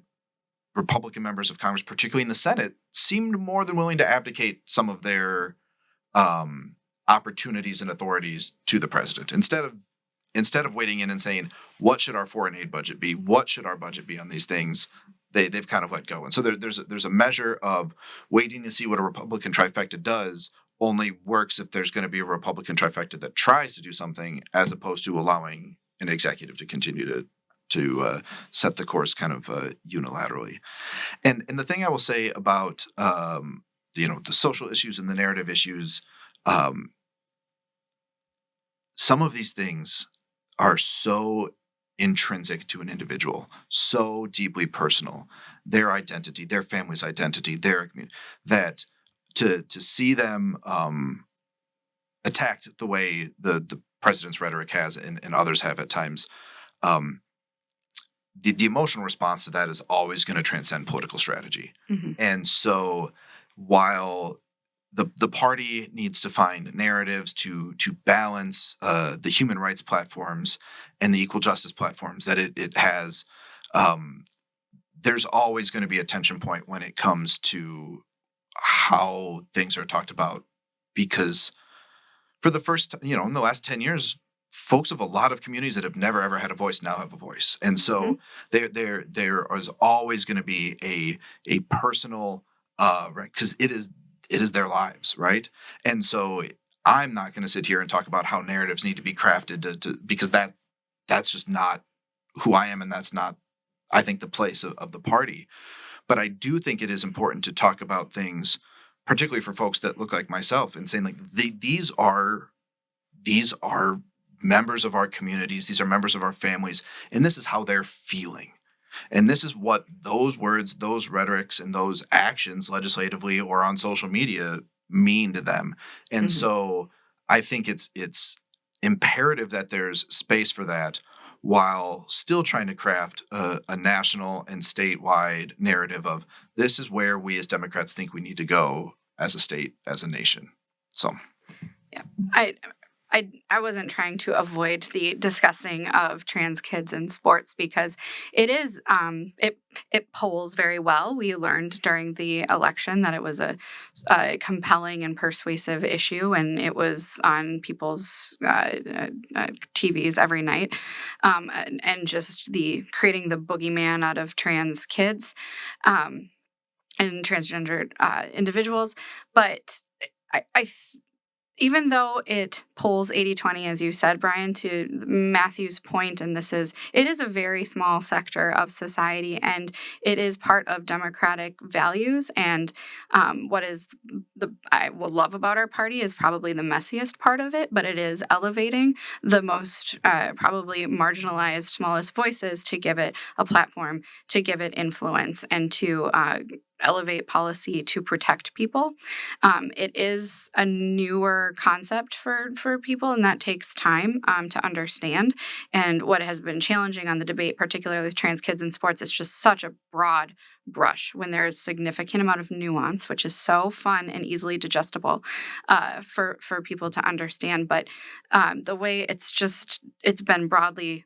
Republican members of Congress, particularly in the Senate, seemed more than willing to abdicate some of their opportunities and authorities to the president. Instead of wading in and saying, what should our foreign aid budget be? What should our budget be on these things? They've kind of let go. And so there's a measure of waiting to see what a Republican trifecta does only works if there's going to be a Republican trifecta that tries to do something, as opposed to allowing an executive to continue to set the course kind of unilaterally. And the thing I will say about the social issues and the narrative issues, some of these things are so intrinsic to an individual, so deeply personal, their identity, their family's identity, their community, that to see them attacked the way the president's rhetoric has and others have at times, the emotional response to that is always going to transcend political strategy. Mm-hmm. And so while the party needs to find narratives to balance the human rights platforms and the equal justice platforms that it has, there's always going to be a tension point when it comes to how things are talked about, because for the first, in the last 10 years, folks of a lot of communities that have never ever had a voice now have a voice. And so there is always going to be a personal, right, because it is their lives, right? And so I'm not going to sit here and talk about how narratives need to be crafted to because that's just not who I am, and that's not, I think, the place of the party. But I do think it is important to talk about things, particularly for folks that look like myself, and saying like these are members of our communities, these are members of our families, and this is how they're feeling. And this is what those words, those rhetorics, and those actions legislatively or on social media mean to them. And so I think it's imperative that there's space for that, while still trying to craft a national and statewide narrative of this is where we as Democrats think we need to go as a state, as a nation. So, yeah, I wasn't trying to avoid the discussing of trans kids in sports, because it is it polls very well. We learned during the election that it was a compelling and persuasive issue, and it was on people's TVs every night, and just the creating the boogeyman out of trans kids and transgendered individuals. But even though it polls 80-20, as you said, Brian, to Matthew's point, and it is a very small sector of society, and it is part of democratic values. And what I will love about our party is probably the messiest part of it, but it is elevating the most probably marginalized, smallest voices to give it a platform, to give it influence, and to elevate policy to protect people. It is a newer concept for people, and that takes time to understand. And what has been challenging on the debate, particularly with trans kids in sports, is just such a broad brush when there is significant amount of nuance, which is so fun and easily digestible for people to understand. But the way it's been broadly,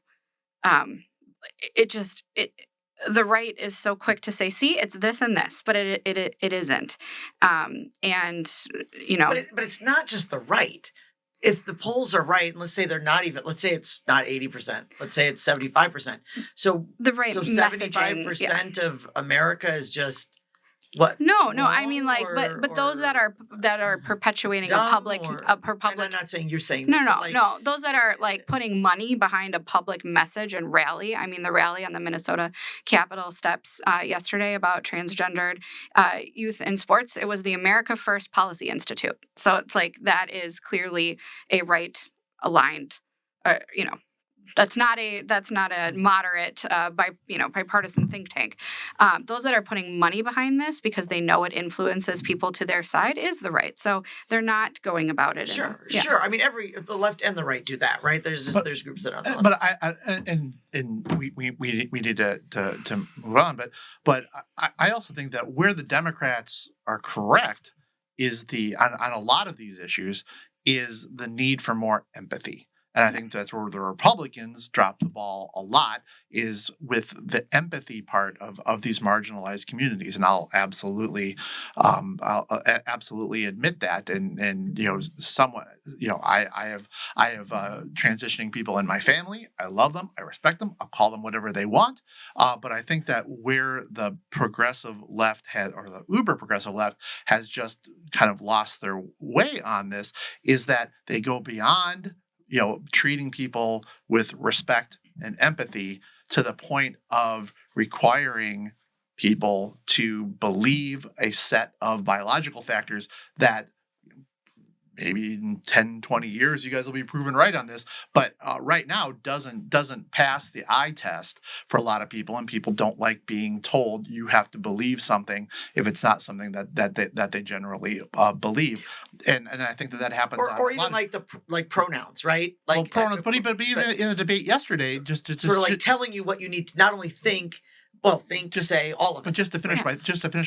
the right is so quick to say, see, it's this and this, but it isn't. And, you know. But it's not just the right. If the polls are right, and let's say they're not even, let's say it's not 80%, let's say it's 75%. So the right so messaging, 75% of America is just what? No, I mean like, but those that are perpetuating a public. I'm not saying you're saying this, no. Those that are like putting money behind a public message and rally. I mean, the rally on the Minnesota Capitol steps yesterday about transgendered youth in sports. It was the America First Policy Institute. So it's like that is clearly a right aligned, That's not a moderate, bipartisan think tank. Those that are putting money behind this because they know it influences people to their side is the right. So they're not going about it. Sure. I mean, the left and the right do that, right? There's groups that are. But we need to move on. But I also think that where the Democrats are correct is on a lot of these issues is the need for more empathy. And I think that's where the Republicans drop the ball a lot, is with the empathy part of these marginalized communities. And I'll absolutely admit that. And somewhat, I have transitioning people in my family. I love them. I respect them. I'll call them whatever they want. But I think that where the progressive left or the uber progressive left has just kind of lost their way on this is that they go beyond treating people with respect and empathy to the point of requiring people to believe a set of biological factors that maybe in 10, 20 years, you guys will be proven right on this. But right now doesn't pass the eye test for a lot of people. And people don't like being told you have to believe something if it's not something that they generally believe. And I think that happens. Or even like pronouns, right? Like pronouns. But even in the debate yesterday, just to sort of like telling you what you need to not only think. Well, say all of it. But just to finish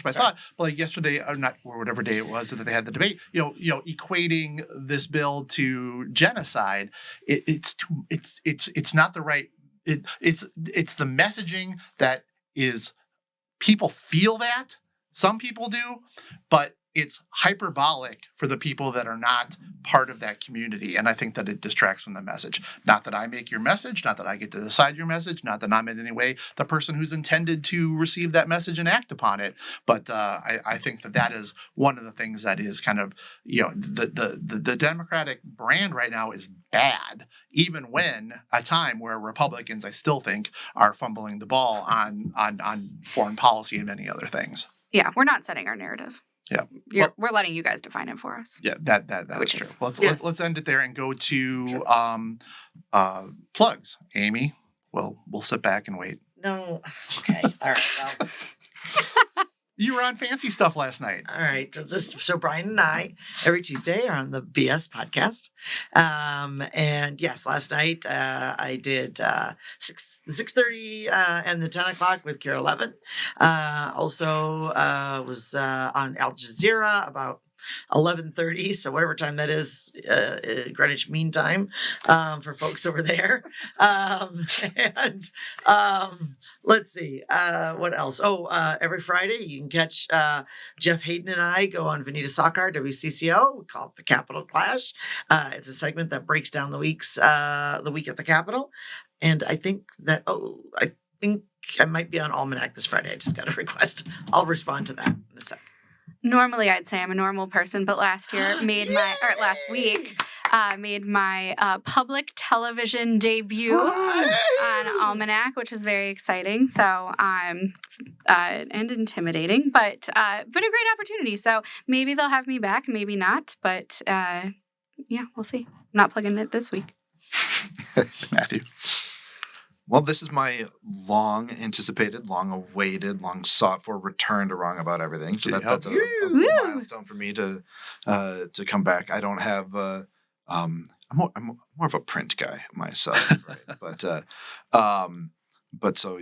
my thought, like yesterday, or whatever day it was that they had the debate, equating this bill to genocide, it's not the right. It's the messaging that is. People feel that. Some people do, but it's hyperbolic for the people that are not part of that community. And I think that it distracts from the message. Not that I make your message, not that I get to decide your message, not that I'm in any way the person who's intended to receive that message and act upon it. But I think that is one of the things that is kind of, the Democratic brand right now is bad, even when a time where Republicans, I still think, are fumbling the ball on foreign policy and many other things. Yeah, we're not setting our narrative. Yeah, we're letting you guys define it for us. Yeah, that is true. Let's end it there and go to plugs. Amy, we'll sit back and wait. No, okay, all right. Well. You were on fancy stuff last night. All right. So Brian and I, every Tuesday, are on the BS podcast. And yes, last night I did the 6:30 and the 10 o'clock with Kara Levin. Also was on Al Jazeera about 11:30, so whatever time that is, Greenwich Mean Time, for folks over there. And let's see, what else? Every Friday you can catch Jeff Hayden and I go on Vanita Sakar, WCCO. We call it the Capitol Clash. It's a segment that breaks down the week at the Capitol. And I think I might be on Almanac this Friday. I just got a request. I'll respond to that in a second. Normally, I'd say I'm a normal person, but last week made my public television debut on Almanac, which was very exciting. So and intimidating, but a great opportunity. So maybe they'll have me back, maybe not. But we'll see. I'm not plugging it this week. Matthew. Well, this is my long anticipated, long awaited, long sought for return to Wrong About Everything. So that's a milestone for me to come back. I don't have. I'm more of a print guy myself, right? But so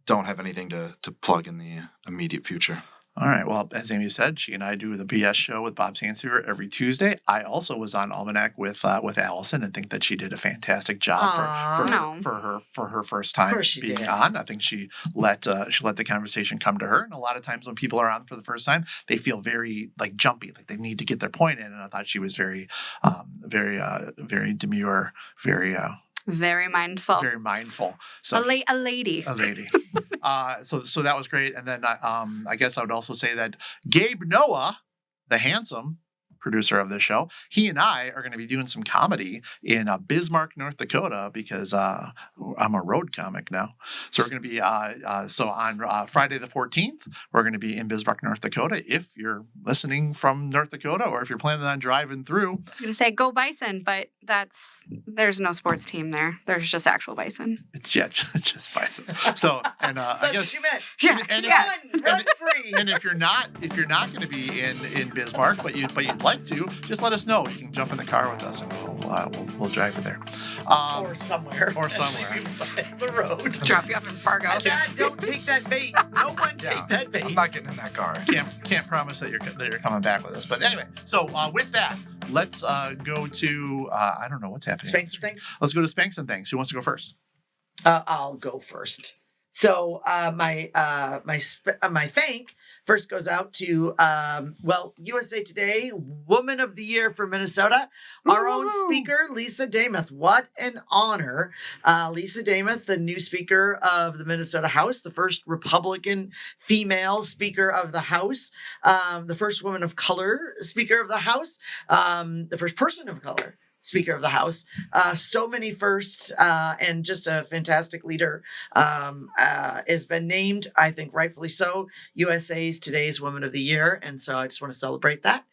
don't have anything to plug in the immediate future. All right. Well, as Amy said, she and I do the BS show with Bob Sansevier every Tuesday. I also was on Almanac with Allison and think that she did a fantastic job for her first time being on. I think she let the conversation come to her. And a lot of times when people are on for the first time, they feel very like jumpy, like they need to get their point in. And I thought she was very demure, very mindful. Very mindful. So a lady. So that was great. And then I guess I would also say that Gabe Noah, the handsome producer of this show, he and I are going to be doing some comedy in Bismarck, North Dakota, because I'm a road comic now. So we're going to be so on Friday the 14th, we're going to be in Bismarck, North Dakota. If you're listening from North Dakota, or if you're planning on driving through, I was going to say go Bison, but there's no sports team there. There's just actual Bison. It's just Bison. So and I guess you meant. Run free. And if you're not going to be in Bismarck, but you'd like to, just let us know. You can jump in the car with us, and we'll drive you there. Or somewhere. Beside the road. Drop you off in Fargo. Don't take that bait. No one take that bait. I'm not getting in that car. Can't promise that you're coming back with us. But anyway, so with that, let's go to I don't know what's happening. Spanks and Things. Let's go to Spanks and Things. Who wants to go first? I'll go first. So my thank first goes out to USA Today Woman of the Year for Minnesota, our own speaker Lisa Dameth. What an honor! Lisa Dameth, the new Speaker of the Minnesota House, the first Republican female Speaker of the House, the first woman of color Speaker of the House, the first person of color Speaker of the House. So many firsts, and just a fantastic leader, has been named, I think rightfully so, USA's Today's Woman of the Year. And so I just want to celebrate that.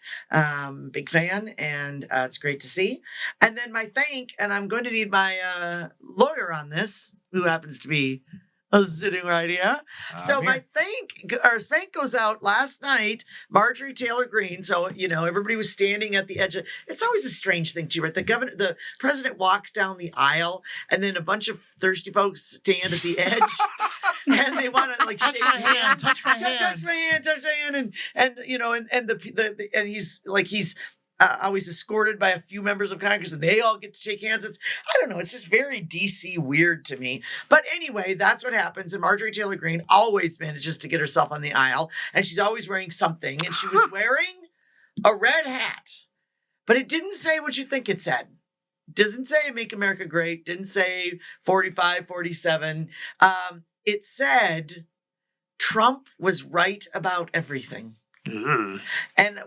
Big fan, and it's great to see. And then my thank, and I'm going to need my lawyer on this, who happens to be sitting right here. So my spank goes out last night, Marjorie Taylor Greene. So, everybody was standing at the edge of, it's always a strange thing too, right? The president walks down the aisle, and then a bunch of thirsty folks stand at the edge and they want to shake my hand, touch my hand. And he's always escorted by a few members of Congress, and they all get to shake hands. I don't know. It's just very DC weird to me. But anyway, that's what happens. And Marjorie Taylor Greene always manages to get herself on the aisle, and she's always wearing something. And she was wearing a red hat, but it didn't say what you think it said. Didn't say Make America Great. Didn't say 45, 47. It said Trump was right about everything. And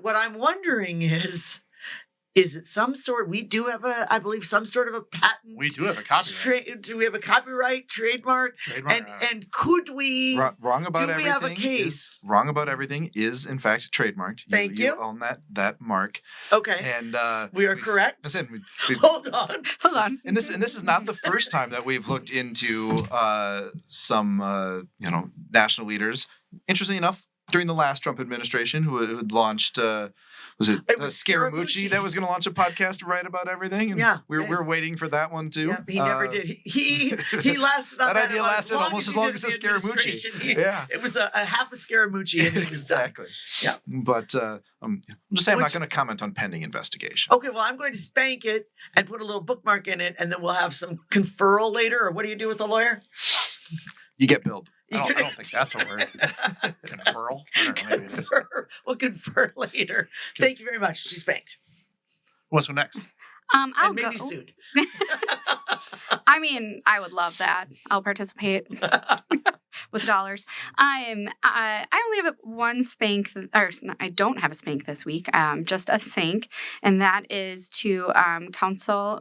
what I'm wondering is it some sort, we do have I believe some sort of a patent. We do have a copyright. Do we have a copyright, trademark? And could we, Wrong About Everything, we have a case? Wrong About Everything is in fact trademarked. Thank you. You own that mark. Okay. And we are correct. Listen, Hold on. And this is not the first time that we've looked into some national leaders. Interestingly enough, during the last Trump administration, who had launched, was Scaramucci that was going to launch a podcast to write about everything? And yeah. We're waiting for that one too. Yeah, he never did. He lasted on that idea lasted almost as long as the Scaramucci. Yeah. It was a half a Scaramucci. And exactly. Yeah. But I'm just saying I'm not going to comment on pending investigation. Okay, well, I'm going to spank it and put a little bookmark in it, and then we'll have some conferral later. Or what do you do with a lawyer? You get billed. I don't think that's a word. Conferral? I don't know, maybe it is. We'll confer later. Thank you very much. She's spanked. What's next? I'll and maybe sued. I mean, I would love that. I'll participate with dollars. I only have one spank, I don't have a spank this week. Just a thank, and that is to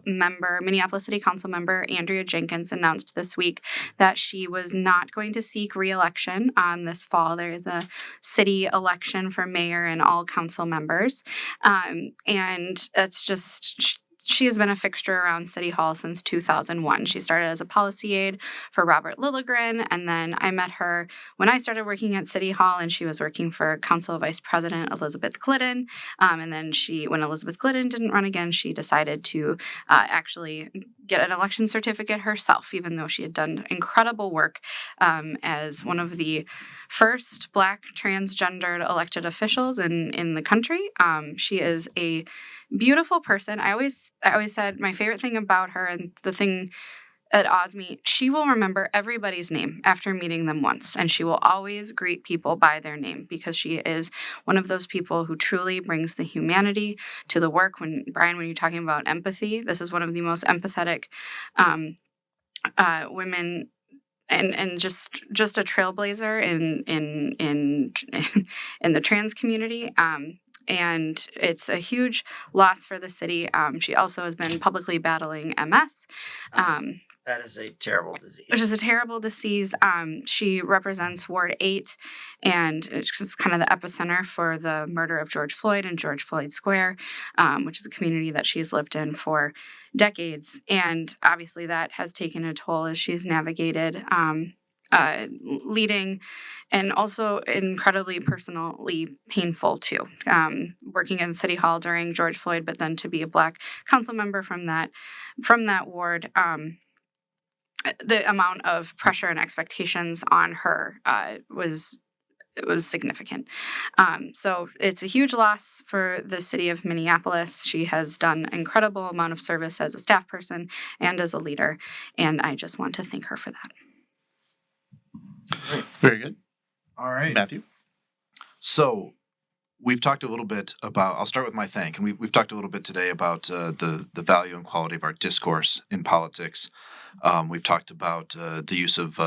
Minneapolis City Council member Andrea Jenkins announced this week that she was not going to seek re-election this fall. There is a city election for mayor and all council members, and it's just she has been a fixture around City Hall since 2001. She started as a policy aide for Robert Lilligren, and then I met her when I started working at City Hall, and she was working for Council Vice President Elizabeth Glidden. And then when Elizabeth Glidden didn't run again, she decided to actually get an election certificate herself, even though she had done incredible work as one of the first Black transgendered elected officials in the country. She is a beautiful person. I always said my favorite thing about her, and the thing that awes me, she will remember everybody's name after meeting them once, and she will always greet people by their name, because she is one of those people who truly brings the humanity to the work. Brian, when you're talking about empathy, this is one of the most empathetic women, and just a trailblazer in the trans community. And it's a huge loss for the city. She also has been publicly battling MS. That is a terrible disease. Which is a terrible disease. She represents Ward 8, and it's kind of the epicenter for the murder of George Floyd in George Floyd Square, which is a community that she's lived in for decades. And obviously that has taken a toll as she's navigated leading, and also incredibly personally painful too. Working in City Hall during George Floyd, but then to be a Black council member from that ward, the amount of pressure and expectations on her was significant. So it's a huge loss for the city of Minneapolis. She has done an incredible amount of service as a staff person and as a leader, and I just want to thank her for that. Very good. All right. Matthew? So we've talked a little bit about, I'll start with my thank, and we've talked a little bit today about the value and quality of our discourse in politics. We've talked about the use of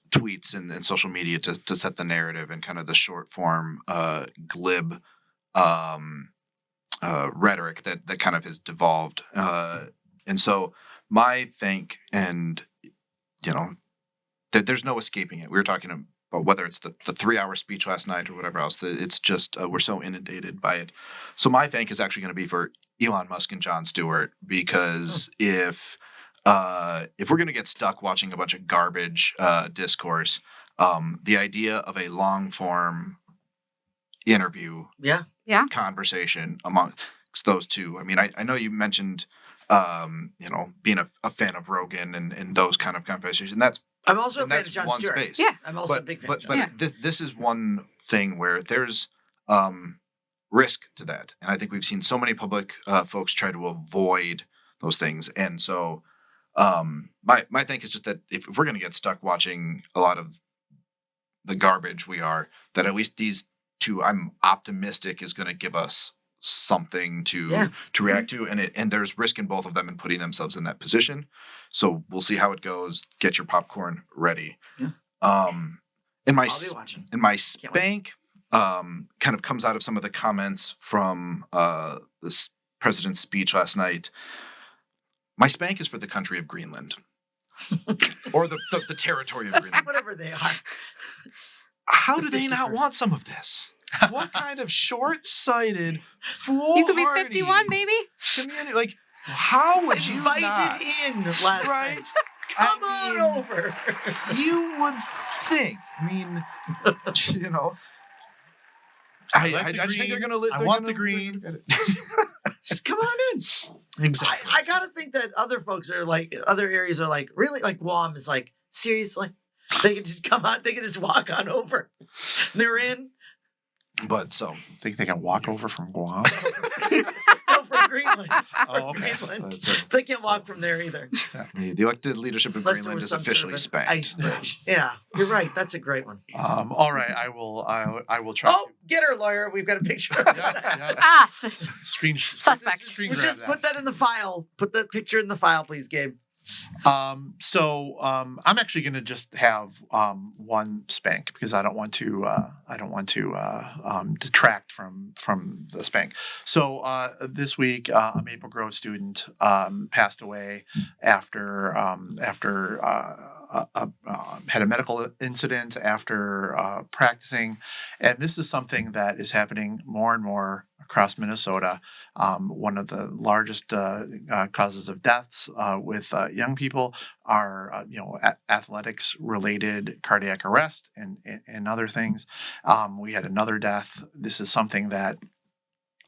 tweets and social media to set the narrative, and kind of the short form, glib rhetoric that kind of has devolved. And so my thank, and there's no escaping it. We were talking about whether it's the 3-hour speech last night or whatever else. It's just we're so inundated by it. So my thank is actually going to be for Elon Musk and Jon Stewart, because if we're going to get stuck watching a bunch of garbage discourse, the idea of a long form interview, conversation amongst those two. I mean, I know you mentioned being a fan of Rogan and those kind of conversations. I'm also a fan of Jon Stewart. Space. Yeah, I'm also a big fan of Jon. But this is one thing where there's risk to that, and I think we've seen so many public folks try to avoid those things. And so my think is just that if we're going to get stuck watching a lot of the garbage that at least these two, I'm optimistic, is going to give us something to react to, and there's risk in both of them in putting themselves in that position. So we'll see how it goes. Get your popcorn ready. I'll be watching. And my spank kind of comes out of some of the comments from this president's speech last night. My spank is for the country of Greenland, or the territory of Greenland, whatever they are. How do they not want some of this? What kind of short-sighted, foolhardy... You could be 51, baby. Community, like, how would you invited not... in last night? Come on over. You would think. I mean, I just think they're going to live. I want the green. Just come on in. Exactly. I gotta think that other folks are like, other areas are like, really, like Guam is like, seriously? They can just come out, they can just walk on over. They're in. But so. Think they can walk over from Guam? No, from Greenland. Okay. Greenland. They can't walk from there either. The elected leadership of Unless Greenland is there was officially some sort of an ice spanked. bridge. Yeah, you're right. That's a great one. All right, I will try. Oh, get her, lawyer. We've got a picture of that. Screen suspect. Screen We'll grab just that. put that in the file. Put that picture in the file, please, Gabe. I'm actually going to just have one spank, because I don't want to detract from the spank. So this week, a Maple Grove student passed away after had a medical incident after practicing, and this is something that is happening more and more across Minnesota. One of the largest causes of deaths with young people are athletics related cardiac arrest and other things. We had another death. This is something that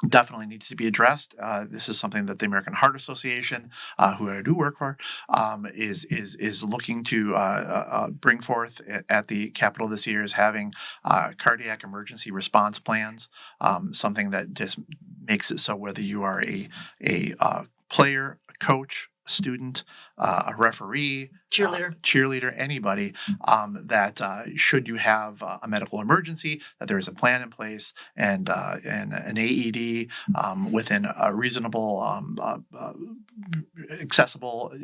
definitely needs to be addressed. This is something that the American Heart Association, who I do work for, is looking to bring forth at the Capitol this year, is having cardiac emergency response plans. Something that just makes it so whether you are a player, a coach, a student, a referee, cheerleader, anybody, that should you have a medical emergency, that there is a plan in place and an AED within a reasonable,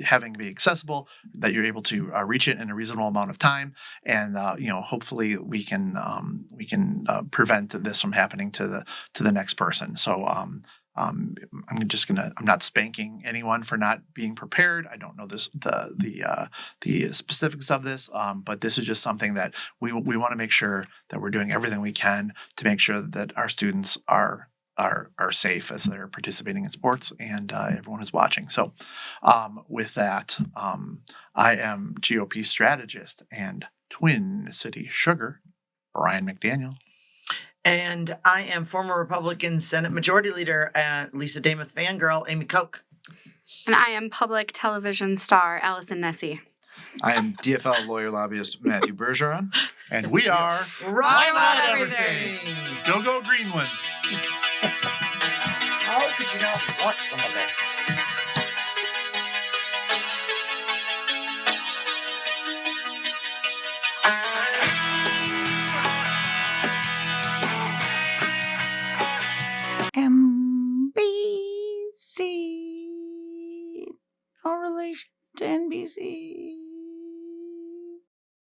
having to be accessible, that you're able to reach it in a reasonable amount of time, and hopefully we can prevent this from happening to the next person. So I'm not spanking anyone for not being prepared. I don't know the specifics of this, but this is just something that we want to make sure that we're doing everything we can to make sure that our students are safe as they're participating in sports, and everyone is watching. So with that, I am GOP strategist and Twin City Sugar, Brian McDaniel. And I am former Republican Senate Majority Leader, Lisa Damuth fangirl, Amy Koch. And I am public television star, Allison Nessie. I am DFL lawyer lobbyist Matthew Bergeron. And we are Right about everything. Go Greenland. How could you not want some of this? MBC. No relation to NBC.